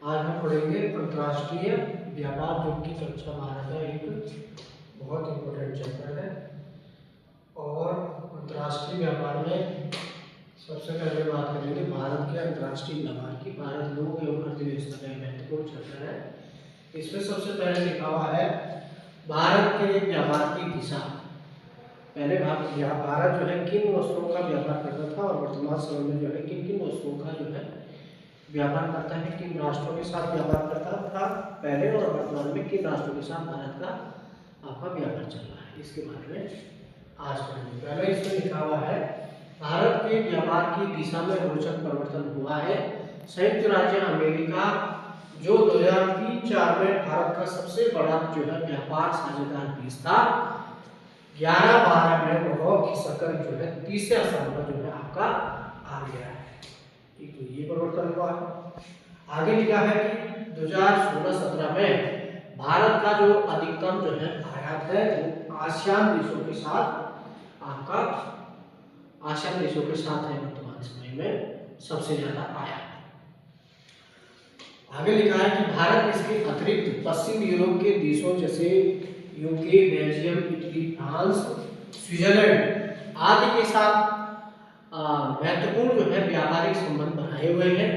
आज हम पढ़ेंगे अंतर्राष्ट्रीय व्यापार, जो कि कक्षा 12 का एक बहुत इम्पोर्टेंट चैप्टर है। और अंतर्राष्ट्रीय व्यापार में सबसे पहले बात करेंगे भारत के अंतर्राष्ट्रीय व्यापार की। भारत लोक एवं अर्थव्यवस्था का महत्वपूर्ण चैप्टर है। इसमें सबसे पहले लिखा हुआ है भारत के व्यापार की दिशा। पहले भारत जो है किन वस्तुओं का व्यापार करता था और वर्तमान समय में जो है किन किन वस्तुओं का जो है व्यापार करता है, किन राष्ट्रों के साथ व्यापार करता था पहले, और वर्तमान में किन राष्ट्रों के साथ भारत का आपका व्यापार चल रहा है, इसके बारे में आज पढ़ेंगे। पहले इसमें लिखा हुआ है भारत के व्यापार की दिशा में रोचक परिवर्तन हुआ है। संयुक्त राज्य अमेरिका, जो 2003-4 में भारत का सबसे बड़ा जो है व्यापार साझेदार देश था, 11-12 में वह खिसककर जो है तीसरे स्थान पर जो है आपका आ गया है। तो ये परिवर्तन हुआ है। आगे लिखा है कि 2016-17 में भारत का जो अधिकतम जो है आयात है वो आसियान देशों के साथ आपका आसियान देशों के साथ है वर्तमान समय में सबसे ज्यादा आयात। आगे लिखा है कि भारत इसके अतिरिक्त पश्चिम यूरोप के देशों जैसे UK, Belgium, Italy, France, Switzerland आदि के साथ महत्वपूर्ण जो है व्यापारिक संबंध बनाए हुए हैं।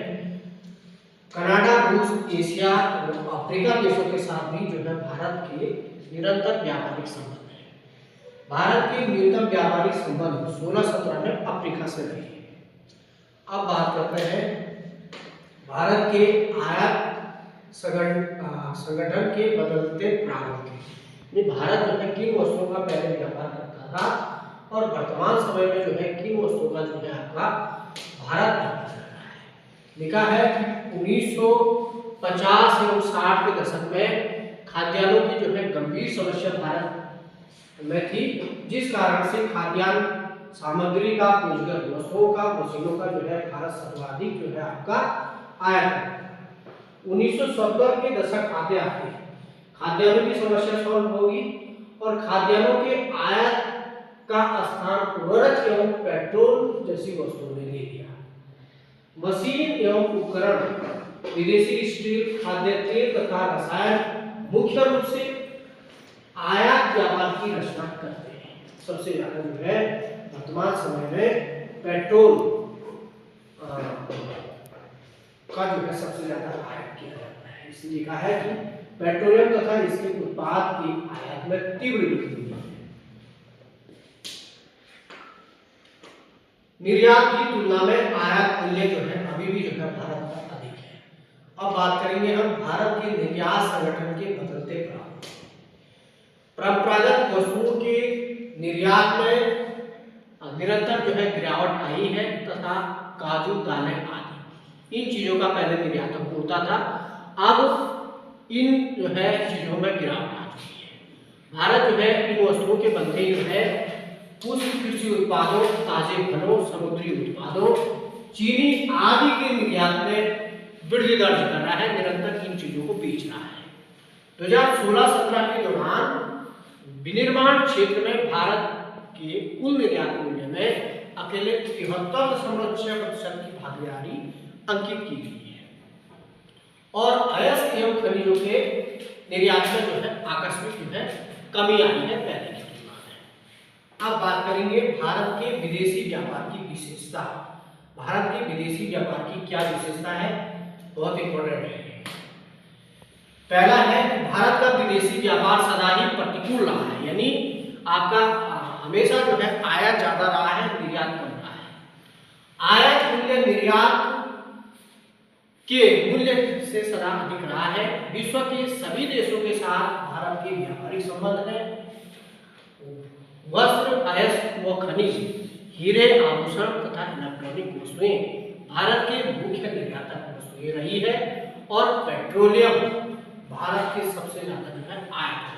कनाडा, रूस, एशिया और अफ्रीका देशों के साथ भी जो है भारत के निरंतर व्यापारिक संबंध है। भारत के न्यूनतम व्यापारिक संबंध 16-17 में अफ्रीका से रहे। अब बात करते हैं भारत के आयात संगठन के बदलते प्रारूप की। भारत जो है किन वस्तुओं का पहले व्यापार करता था और वर्तमान समय में जो है किन वस्तुओं का जो है आपका भारत व्यापार कर रहा है। लिखा है कि 1950 एवं 60 के दशक में खाद्यान्नों की जो है गंभीर समस्या भारत में थी, जिस कारण से खाद्यान्न सामग्री का, पूंजीगत वस्तुओं का, मशीनों का जो है भारत सर्वाधिक जो है आपका आयात। 1970 के दशक आते आते खाद्यान्नों की समस्या सॉल्व होगी और खाद्यान्नों के आयात का स्थान उर्वरक एवं पेट्रोल जैसी वस्तुओं ने ले लिया। मशीन एवं उपकरण, विदेशी स्टील, खाद्य तेल तथा रसायन मुख्य रूप से आयात व्यापार की रचना करते हैं। सबसे ज्यादा जो है वर्तमान समय में पेट्रोल का जो है सबसे ज्यादा आयात किया जाता है। इसलिए कहा है कि पेट्रोलियम तथा इसके उत्पाद की आयात में तीव्र वृद्धि हुई है। निर्यात की तुलना में आयात मूल्य जो है अभी भी जो है भारत का अधिक है। अब बात करेंगे हम भारत के निर्यात संगठन के बदलते प्रारूप। परंपरागत वस्तुओं के निर्यात में निरंतर जो है गिरावट आई है तथा काजू, दालें आदि इन चीजों का पहले निर्यात होता था। अब इन जो है चीजों में गिरावट आ चुकी है। भारत जो है इन वस्तुओं के बदले जो है पुष्प कृषि उत्पादों, ताजे फलों, समुद्री उत्पादों, चीनी आदि के निर्यात में वृद्धि दर्ज कर रहा है, निरंतर इन चीजों को बेच रहा है। 2016-17 के दौरान विनिर्माण क्षेत्र में भारत के कुल निर्यात मूल्य में अकेले 73.6% की भागीदारी अंकित की गई है और अयस्क एवं खनिजों के निर्यात में जो है आकस्मिक जो है कमी आई है पहले की तुलना में। अब बात करेंगे भारत के विदेशी व्यापार की विशेषता। भारत के विदेशी व्यापार की क्या विशेषता है, बहुत इंपॉर्टेंट है। पहला है भारत का विदेशी व्यापार सदा ही प्रतिकूल रहा है, यानी आपका हमेशा जो है आयात ज्यादा रहा है, निर्यात कम रहा है। आयात मूल्य निर्यात के मूल्य से सदा अधिक रहा है। विश्व के सभी देशों के साथ भारत के व्यापारिक संबंध है। वस्त्र, अयस्क व खनिज, हीरे, आभूषण तथा इलेक्ट्रॉनिक वस्तुएं भारत के मुख्य निर्यातक वस्तुएं रही है और पेट्रोलियम भारत के सबसे ज्यादा जो है आयात